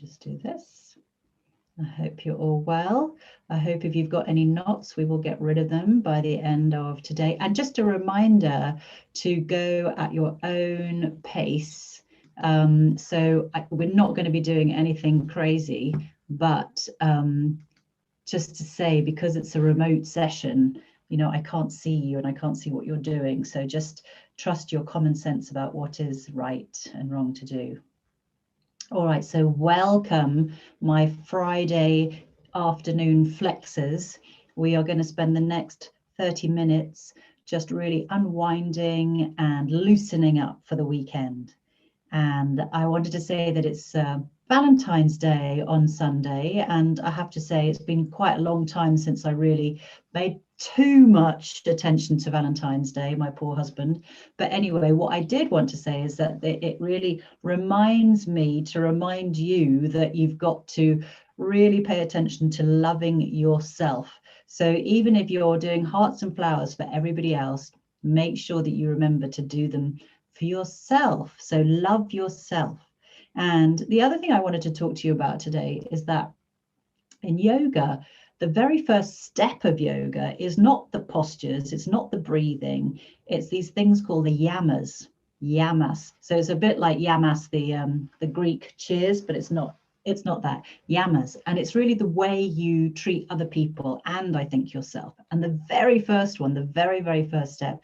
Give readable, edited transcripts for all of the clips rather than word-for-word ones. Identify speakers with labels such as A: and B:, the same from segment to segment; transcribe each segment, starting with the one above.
A: just do this. I hope you're all well. I hope if you've got any knots, we will get rid of them by the end of today. And just a reminder to go at your own pace. We're not going to be doing anything crazy, but just to say, because it's a remote session, you know, I can't see you and I can't see what you're doing. So just trust your common sense about what is right and wrong to do. All right, so welcome my Friday afternoon flexers. We are going to spend the next 30 minutes just really unwinding and loosening up for the weekend. And I wanted to say that it's Valentine's Day on Sunday, and I have to say it's been quite a long time since I really made too much attention to Valentine's Day, my poor husband. But anyway, what I did want to say is that it really reminds me to remind you that you've got to really pay attention to loving yourself. So even if you're doing hearts and flowers for everybody else, make sure that you remember to do them for yourself. So love yourself. And the other thing I wanted to talk to you about today is that in yoga, the very first step of yoga is not the postures, it's not the breathing, it's these things called the yamas. Yamas. So it's a bit like yamas, the Greek cheers, but it's not that. Yamas. And it's really the way you treat other people and I think yourself. And the very first one, the very, very first step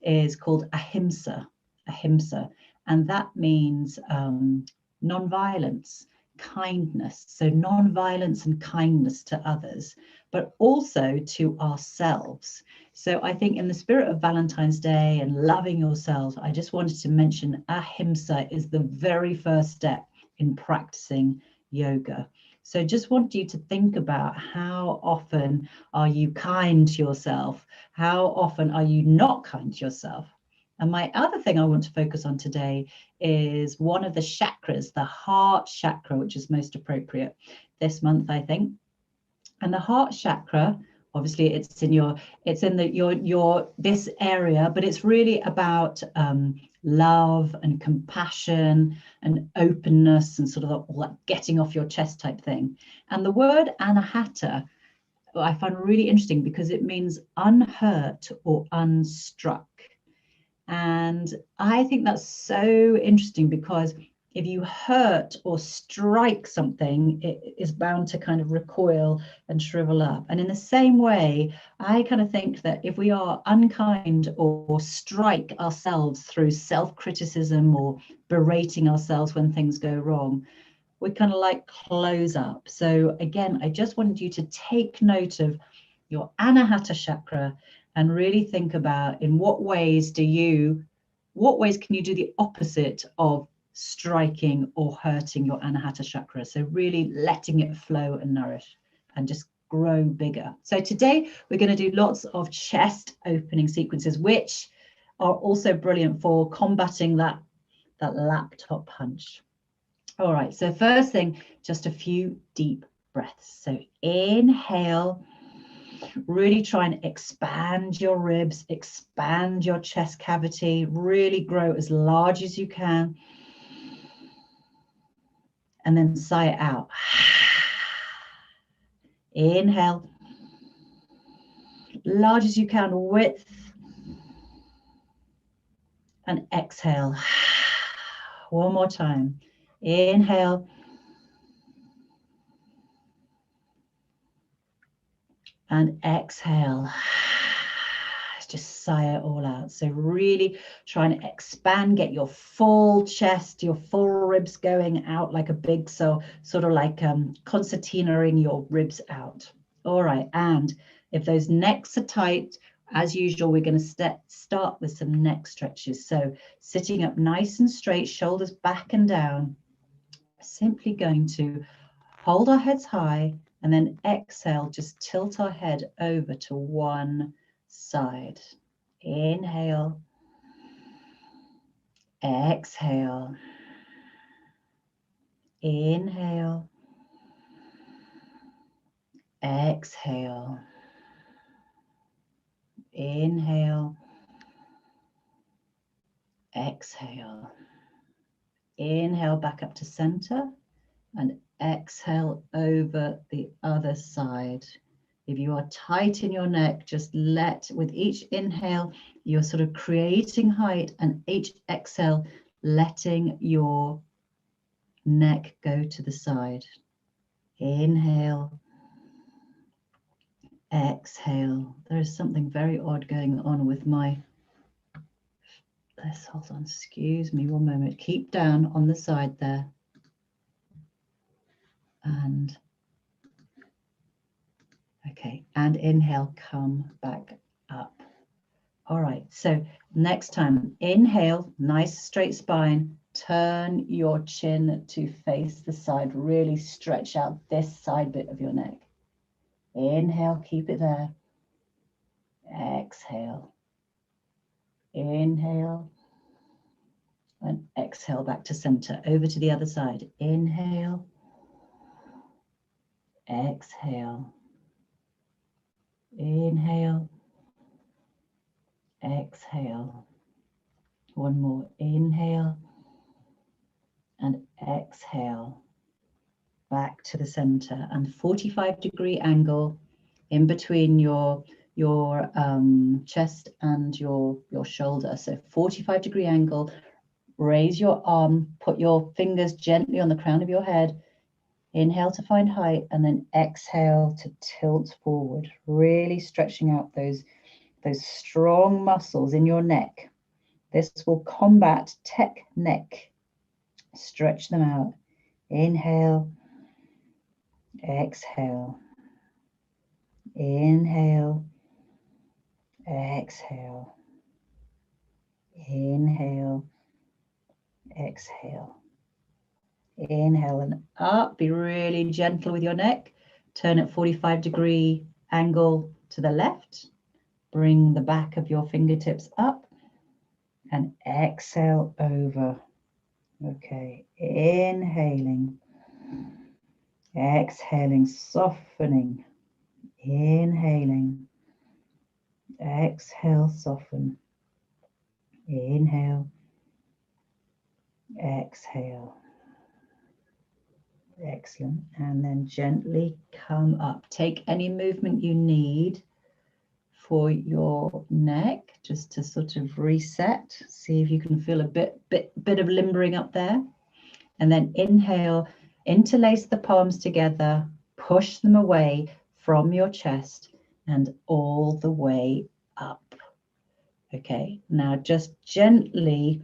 A: is called ahimsa. Ahimsa, and that means non-violence, kindness. So non-violence and kindness to others, but also to ourselves. So I think in the spirit of Valentine's Day and loving yourselves, I just wanted to mention ahimsa is the very first step in practicing yoga. So just want you to think about how often are you kind to yourself? How often are you not kind to yourself? And my other thing I want to focus on today is one of the chakras, the heart chakra, which is most appropriate this month, I think. And the heart chakra, obviously it's in this area, but it's really about love and compassion and openness and sort of all that getting off your chest type thing. And the word anahata, I find really interesting because it means unhurt or unstruck. And I think that's so interesting because if you hurt or strike something, it is bound to kind of recoil and shrivel up. And in the same way, I kind of think that if we are unkind or strike ourselves through self-criticism or berating ourselves when things go wrong, we kind of like close up. So again, I just wanted you to take note of your anahata chakra and really think about in what ways can you do the opposite of striking or hurting your anahata chakra. So really letting it flow and nourish and just grow bigger. So today we're going to do lots of chest opening sequences, which are also brilliant for combating that laptop punch. All right, so first thing, just a few deep breaths. So inhale. Really try and expand your ribs, expand your chest cavity, really grow as large as you can. And then sigh it out. Inhale. Large as you can, width. And exhale. One more time. Inhale. And exhale. Just sigh it all out. So really try and expand, get your full chest, your full ribs going out like a big, so sort of like concertinaing your ribs out. All right, and if those necks are tight, as usual, we're going to start with some neck stretches. So sitting up nice and straight, shoulders back and down, simply going to hold our heads high and then exhale, just tilt our head over to one side. Inhale, exhale, inhale, exhale, inhale, exhale, inhale back up to center and exhale over the other side. If you are tight in your neck, just let, with each inhale, you're sort of creating height, and each exhale, letting your neck go to the side. Inhale, exhale. There is something very odd going on with my, let's hold on, excuse me one moment. Keep down on the side there. And okay, and inhale, come back up. All right, so next time, inhale, nice straight spine, turn your chin to face the side, really stretch out this side bit of your neck. Inhale, keep it there. Exhale. Inhale. And exhale back to center, over to the other side. Inhale. Exhale. Inhale. Exhale. One more. Inhale. And exhale. Back to the center, and 45-degree angle in between your chest and your shoulder. So 45-degree angle. Raise your arm, put your fingers gently on the crown of your head. Inhale to find height, and then exhale to tilt forward, really stretching out those strong muscles in your neck. This will combat tech neck. Stretch them out. Inhale. Exhale. Inhale. Exhale. Inhale. Exhale. Inhale and up. Be really gentle with your neck. Turn at 45-degree angle to the left. Bring the back of your fingertips up and exhale over. Okay, inhaling. Exhaling, softening. Inhaling. Exhale, soften. Inhale. Exhale. Excellent. And then gently come up. Take any movement you need for your neck, just to sort of reset. See if you can feel a bit of limbering up there. And then inhale, interlace the palms together, push them away from your chest and all the way up. Okay, now just gently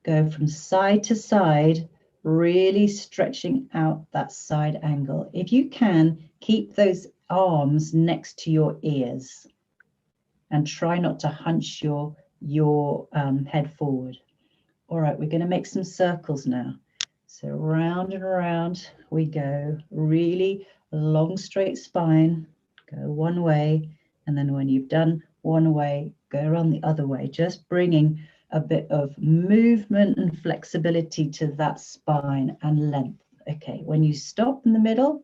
A: go from side to side, really stretching out that side angle. If you can, keep those arms next to your ears and try not to hunch your head forward. All right, we're going to make some circles now. So round and around we go. Really long, straight spine. Go one way, and then when you've done one way, go around the other way. Just bringing a bit of movement and flexibility to that spine and length. Okay, when you stop in the middle,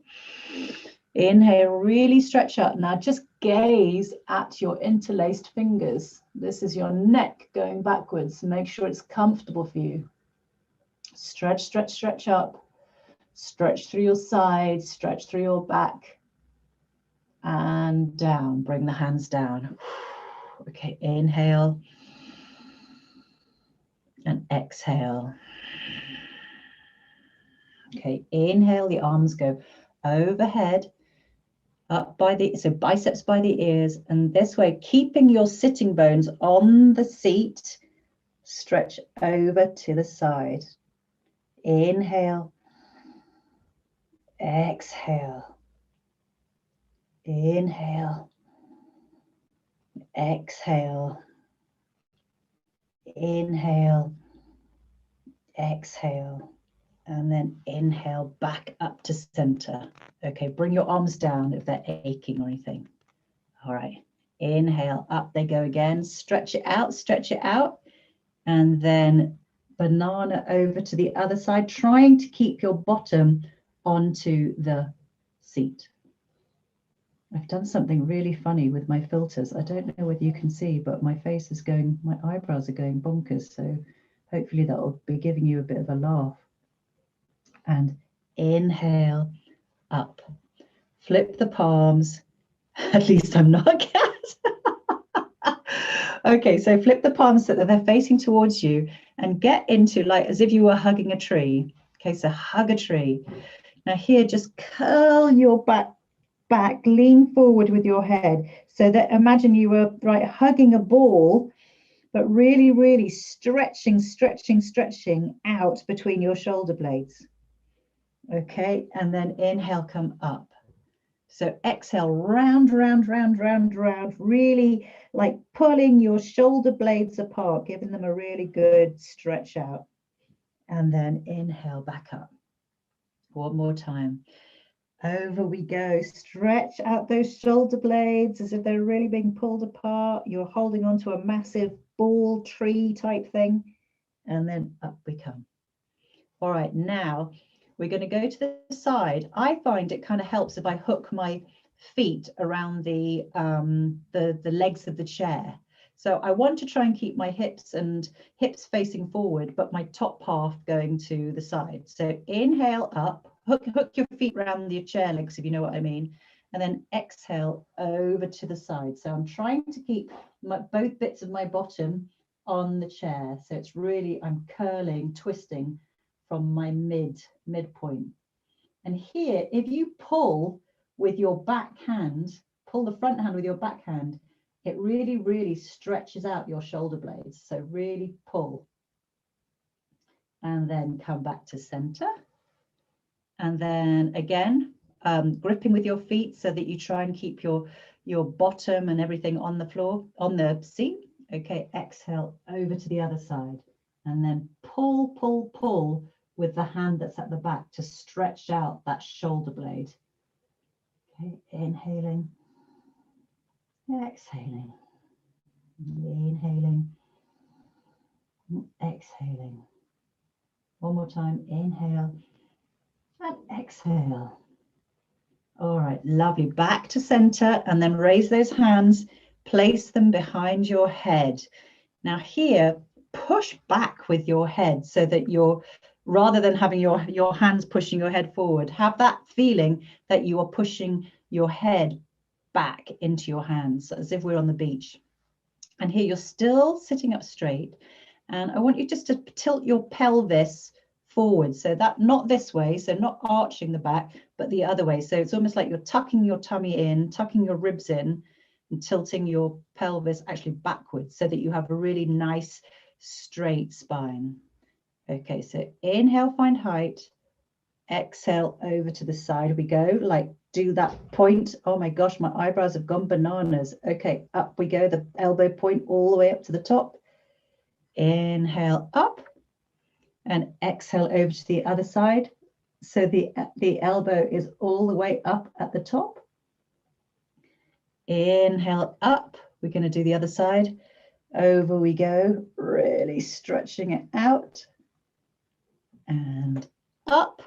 A: inhale, really stretch out. Now just gaze at your interlaced fingers. This is your neck going backwards. Make sure it's comfortable for you. Stretch, stretch, stretch up. Stretch through your sides, stretch through your back. And down, bring the hands down. Okay, inhale. And exhale. Okay, inhale, the arms go overhead, up by the, so biceps by the ears, and this way, keeping your sitting bones on the seat, stretch over to the side. Inhale, exhale, inhale, exhale, inhale, exhale, and then inhale back up to center. Okay, bring your arms down if they're aching or anything. All right, inhale, up they go again. Stretch it out, and then banana over to the other side, trying to keep your bottom onto the seat. I've done something really funny with my filters. I don't know whether you can see, but my face is going, my eyebrows are going bonkers. So hopefully that will be giving you a bit of a laugh. And Inhale, up. Flip the palms. At least I'm not a cat. Okay, so flip the palms so that they're facing towards you and get into like as if you were hugging a tree. Okay, so hug a tree. Now here, just curl your back, lean forward with your head so that imagine you were right hugging a ball, but really, really stretching out between your shoulder blades. Okay, and then inhale, come up. So exhale, round, really like pulling your shoulder blades apart, giving them a really good stretch out. And then inhale, back up. One more time. Over we go. Stretch out those shoulder blades as if they're really being pulled apart. You're holding onto a massive ball tree type thing. And then up we come. All right, now we're going to go to the side. I find it kind of helps if I hook my feet around the legs of the chair. So I want to try and keep my hips facing forward, but my top half going to the side. So inhale up, hook your feet around your chair legs, if you know what I mean. And then exhale over to the side. So I'm trying to keep both bits of my bottom on the chair. So it's really, I'm curling, twisting from my midpoint. And here, if you pull with your back hand, pull the front hand with your back hand, it really, really stretches out your shoulder blades. So really pull. And then come back to center. And then again, gripping with your feet so that you try and keep your bottom and everything on the floor, on the seat. Okay, exhale over to the other side. And then pull with the hand that's at the back to stretch out that shoulder blade. Okay, inhaling, exhaling, inhaling, exhaling. One more time, inhale and exhale. All right, lovely. Back to center and then raise those hands, place them behind your head. Now here, push back with your head so that you're, rather than having your hands pushing your head forward, have that feeling that you are pushing your head back into your hands as if we're on the beach. And here you're still sitting up straight. And I want you just to tilt your pelvis forward. So that not this way, so not arching the back, but the other way. So it's almost like you're tucking your tummy in, tucking your ribs in, and tilting your pelvis actually backwards so that you have a really nice straight spine. Okay, so inhale, find height. Exhale over to the side we go, like do that point. Oh my gosh, my eyebrows have gone bananas. Okay, up we go, the elbow point all the way up to the top. Inhale up and exhale over to the other side. So the elbow is all the way up at the top. Inhale up. We're going to do the other side. Over we go, really stretching it out. And up.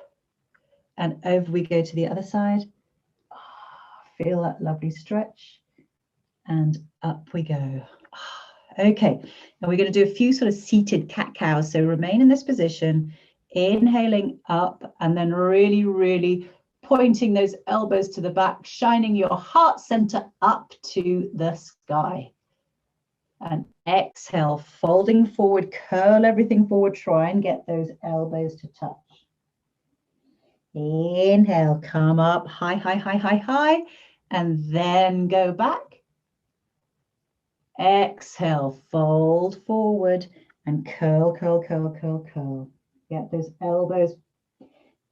A: And over we go to the other side. Feel that lovely stretch. And up we go. Okay, and we're going to do a few sort of seated cat-cows. So remain in this position, inhaling up, and then really, really pointing those elbows to the back, shining your heart center up to the sky. And exhale, folding forward, curl everything forward, try and get those elbows to touch. Inhale, come up, high, high, high, high, high, and then go back. Exhale, fold forward and curl, curl, curl, curl, curl. Get those elbows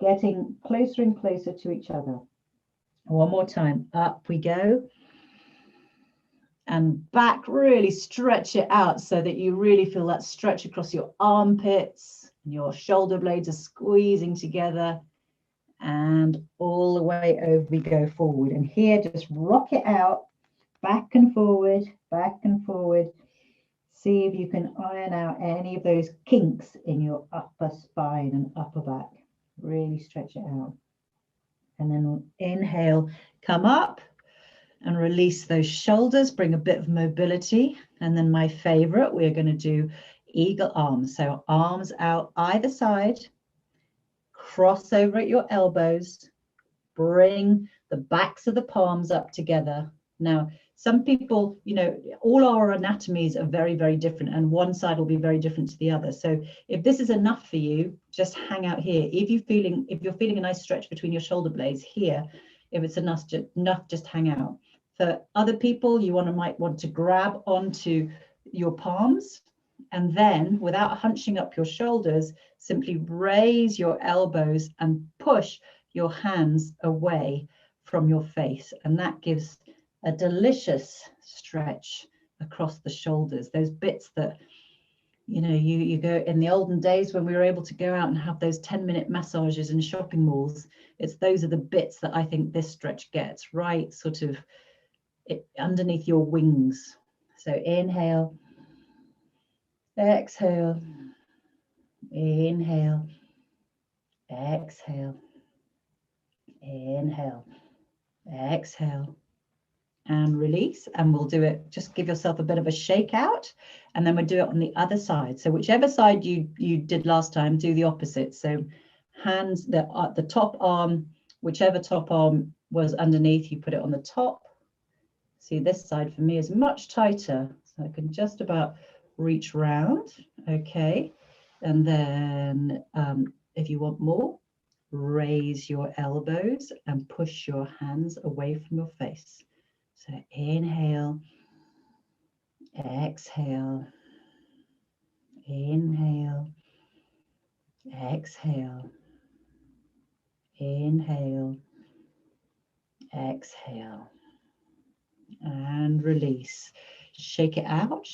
A: getting closer and closer to each other. One more time, up we go. And back, really stretch it out so that you really feel that stretch across your armpits. Your shoulder blades are squeezing together. And all the way over we go forward. And here, just rock it out, back and forward, back and forward. See if you can iron out any of those kinks in your upper spine and upper back. Really stretch it out. And then inhale, come up and release those shoulders, bring a bit of mobility. And then my favorite, we're going to do eagle arms. So arms out either side, cross over at your elbows, bring the backs of the palms up together. Now, some people, you know, all our anatomies are very, very different, and one side will be very different to the other. So if this is enough for you, just hang out here. If you're feeling a nice stretch between your shoulder blades here, if it's enough, just hang out. For other people, you might want to grab onto your palms, and then without hunching up your shoulders, simply raise your elbows and push your hands away from your face, and that gives a delicious stretch across the shoulders. Those bits that, you know, you go in the olden days when we were able to go out and have those 10-minute massages in shopping malls. Those are the bits that I think this stretch gets right sort of underneath your wings. So inhale, exhale, inhale, exhale, inhale, exhale, and release. And we'll do it, just give yourself a bit of a shake out, and then we'll do it on the other side. So whichever side you did last time, do the opposite. So hands, the top arm, whichever top arm was underneath, you put it on the top. See, this side for me is much tighter, so I can just about reach round. Okay, and then if you want more, raise your elbows and push your hands away from your face. So inhale, exhale, inhale, exhale, inhale, exhale, and release. Shake it out,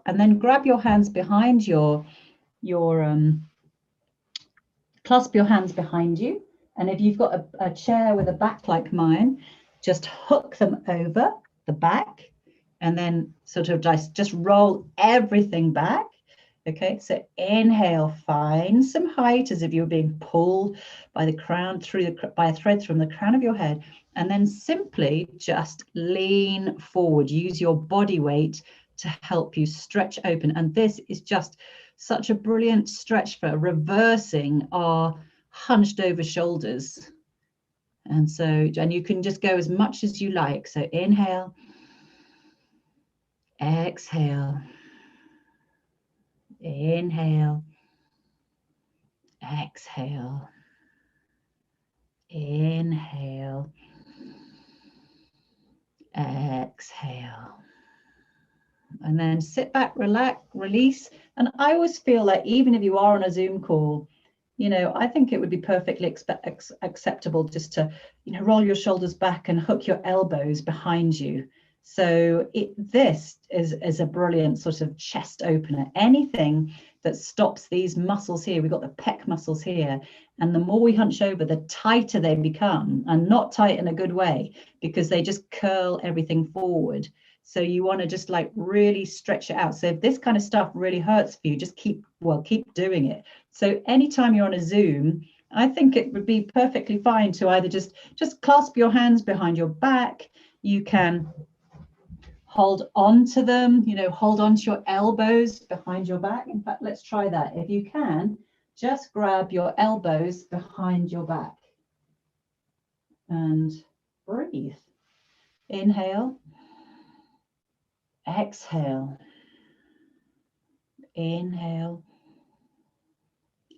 A: and then grab your hands behind clasp your hands behind you. And if you've got a chair with a back like mine, just hook them over the back, and then sort of just roll everything back. Okay, so inhale, find some height as if you're being pulled by the crown by a thread from the crown of your head, and then simply just lean forward. Use your body weight to help you stretch open. And this is just such a brilliant stretch for reversing our hunched over shoulders. And you can just go as much as you like. So inhale, exhale, inhale, exhale, inhale, exhale. And then sit back, relax, release. And I always feel like even if you are on a Zoom call, you know, I think it would be perfectly acceptable just to, you know, roll your shoulders back and hook your elbows behind you. So this is a brilliant sort of chest opener. Anything that stops these muscles here, we've got the pec muscles here, and the more we hunch over, the tighter they become, and not tight in a good way, because they just curl everything forward. So you want to just like really stretch it out. So if this kind of stuff really hurts for you, just keep doing it. So anytime you're on a Zoom, I think it would be perfectly fine to either just clasp your hands behind your back. You can hold on to them, you know, hold on to your elbows behind your back. In fact, let's try that. If you can, just grab your elbows behind your back and breathe. Inhale. Exhale, inhale,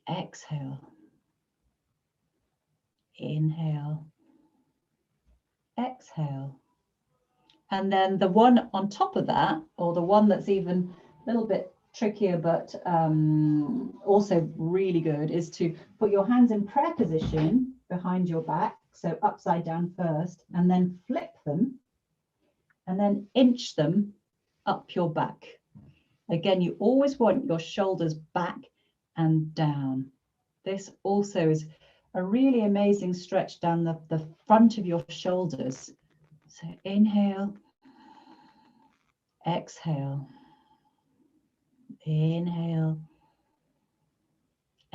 A: exhale, inhale, exhale. And then the one on top of that, or the one that's even a little bit trickier, but also really good, is to put your hands in prayer position behind your back, so upside down first, and then flip them, and then inch them up your back. Again, you always want your shoulders back and down. This also is a really amazing stretch down the front of your shoulders. So inhale, exhale, inhale,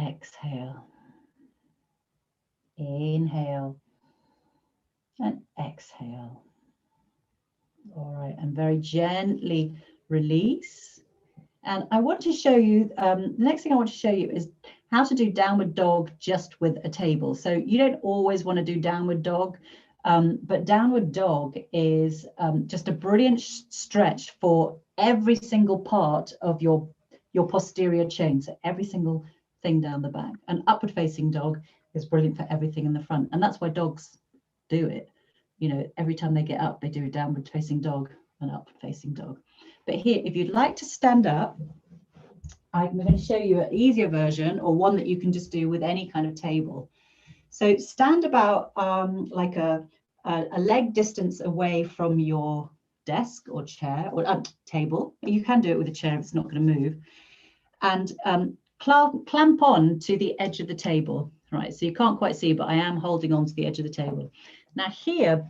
A: exhale, inhale, and exhale. All right, and very gently release. And I want to show you, the next thing I want to show you is how to do downward dog just with a table. So you don't always want to do downward dog, but downward dog is just a brilliant stretch for every single part of your posterior chain. So every single thing down the back. And upward facing dog is brilliant for everything in the front. And that's why dogs do it. You know, every time they get up, they do a downward facing dog and upward facing dog. But here, if you'd like to stand up, I'm going to show you an easier version, or one that you can just do with any kind of table. So stand about like a leg distance away from your desk or chair or table. You can do it with a chair if it's not going to move. And clamp on to the edge of the table. Right, so you can't quite see, but I am holding on to the edge of the table. Now here,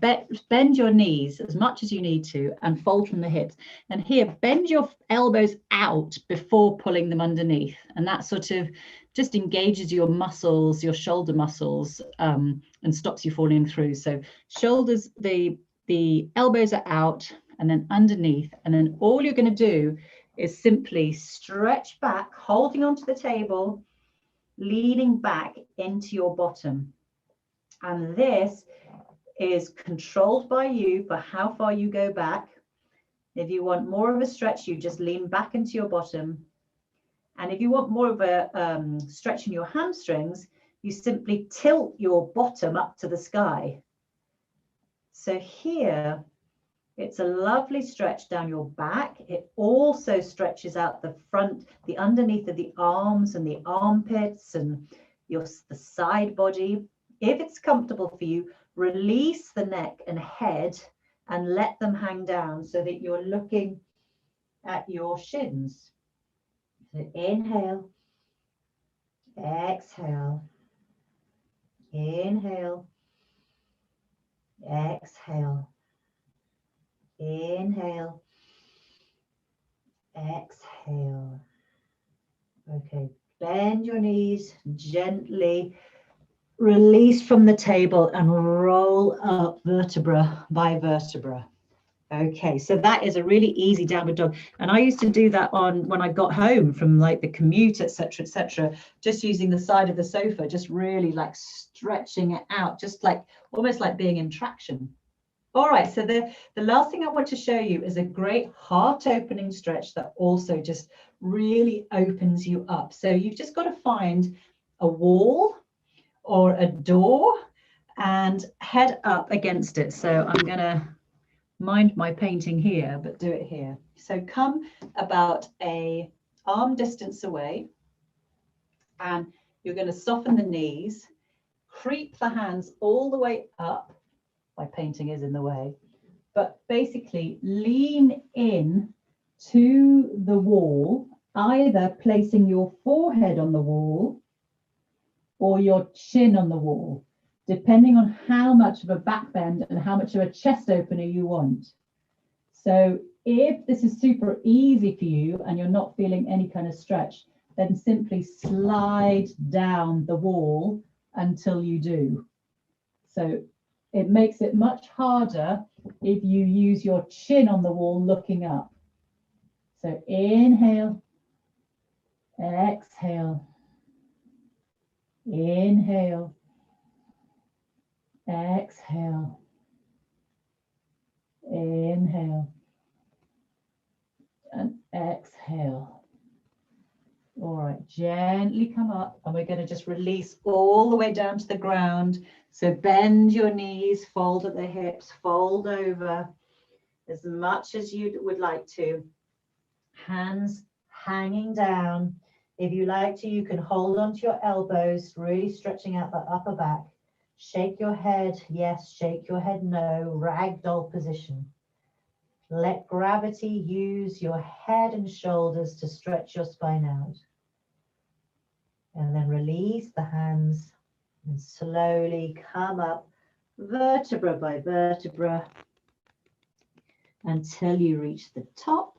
A: bend your knees as much as you need to and fold from the hips. And here, bend your elbows out before pulling them underneath. And that sort of just engages your muscles, your shoulder muscles, and stops you falling through. So shoulders, the elbows are out and then underneath. And then all you're going to do is simply stretch back, holding onto the table, leaning back into your bottom. And this is controlled by you for how far you go back. If you want more of a stretch, you just lean back into your bottom. And if you want more of a stretch in your hamstrings, you simply tilt your bottom up to the sky. So here, it's a lovely stretch down your back. It also stretches out the front, the underneath of the arms and the armpits and the side body. If it's comfortable for you, release the neck and head and let them hang down so that you're looking at your shins. So inhale, exhale, inhale, exhale, inhale, exhale. Okay, bend your knees gently. Release from the table and roll up vertebra by vertebra. Okay, so that is a really easy downward dog. And I used to do that when I got home from like the commute, etc., just using the side of the sofa, just really like stretching it out, just like almost like being in traction. All right, so the last thing I want to show you is a great heart opening stretch that also just really opens you up. So you've just got to find a wall or a door and head up against it. So I'm going to mind my painting here, but do it here. So come about a arm distance away, and you're going to soften the knees, creep the hands all the way up. My painting is in the way, but basically lean in to the wall, either placing your forehead on the wall or your chin on the wall, depending on how much of a back bend and how much of a chest opener you want. So if this is super easy for you and you're not feeling any kind of stretch, then simply slide down the wall until you do. So it makes it much harder if you use your chin on the wall looking up. So inhale, exhale, inhale, exhale, inhale, and exhale. All right, gently come up, and we're going to just release all the way down to the ground. So bend your knees, fold at the hips, fold over as much as you would like to. Hands hanging down. If you like to, you can hold onto your elbows, really stretching out the upper back. Shake your head, yes, shake your head, no, ragdoll position. Let gravity use your head and shoulders to stretch your spine out. And then release the hands and slowly come up vertebra by vertebra until you reach the top.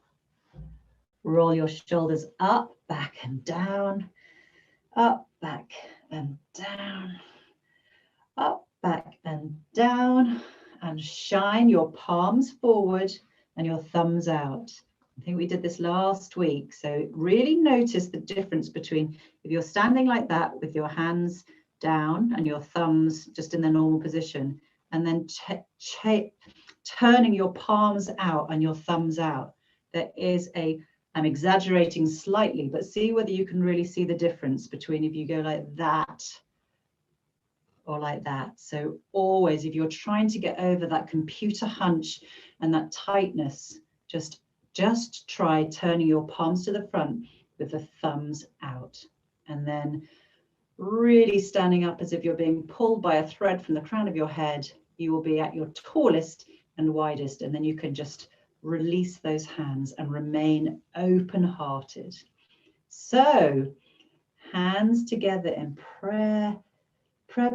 A: Roll your shoulders up, back and down, up, back and down, up, back and down, and shine your palms forward and your thumbs out. I think we did this last week. So really notice the difference between if you're standing like that with your hands down and your thumbs just in the normal position, and then turning your palms out and your thumbs out. There is I'm exaggerating slightly, but see whether you can really see the difference between if you go like that or like that. So always, if you're trying to get over that computer hunch and that tightness, just try turning your palms to the front with the thumbs out, and then really standing up as if you're being pulled by a thread from the crown of your head. You will be at your tallest and widest, and then you can just release those hands and remain open-hearted. So hands together in prayer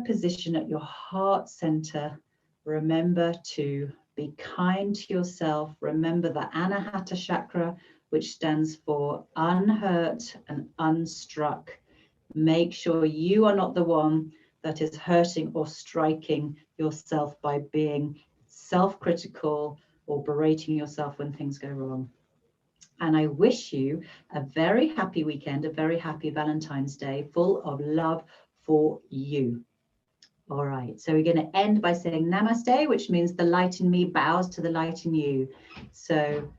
A: position at your heart center. Remember to be kind to yourself. Remember the Anahata chakra, which stands for unhurt and unstruck. Make sure you are not the one that is hurting or striking yourself by being self-critical or berating yourself when things go wrong. And I wish you a very happy weekend, a very happy Valentine's Day, full of love for you. All right, so we're going to end by saying namaste, which means the light in me bows to the light in you. So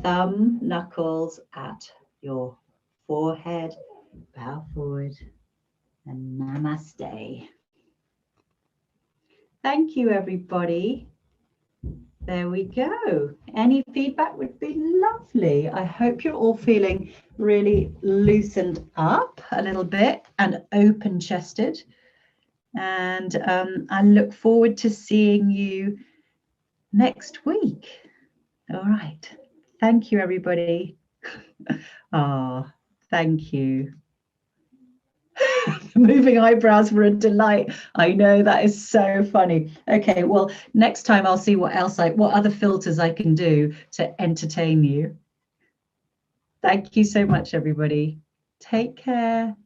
A: thumb knuckles at your forehead, bow forward, and namaste. Thank you, everybody. There we go. Any feedback would be lovely. I hope you're all feeling really loosened up a little bit and open-chested. And I look forward to seeing you next week. All right. Thank you, everybody. Oh, thank you. Moving eyebrows were a delight. I know, that is so funny. Okay, well, next time I'll see what other filters I can do to entertain you. Thank you so much, everybody. Take care.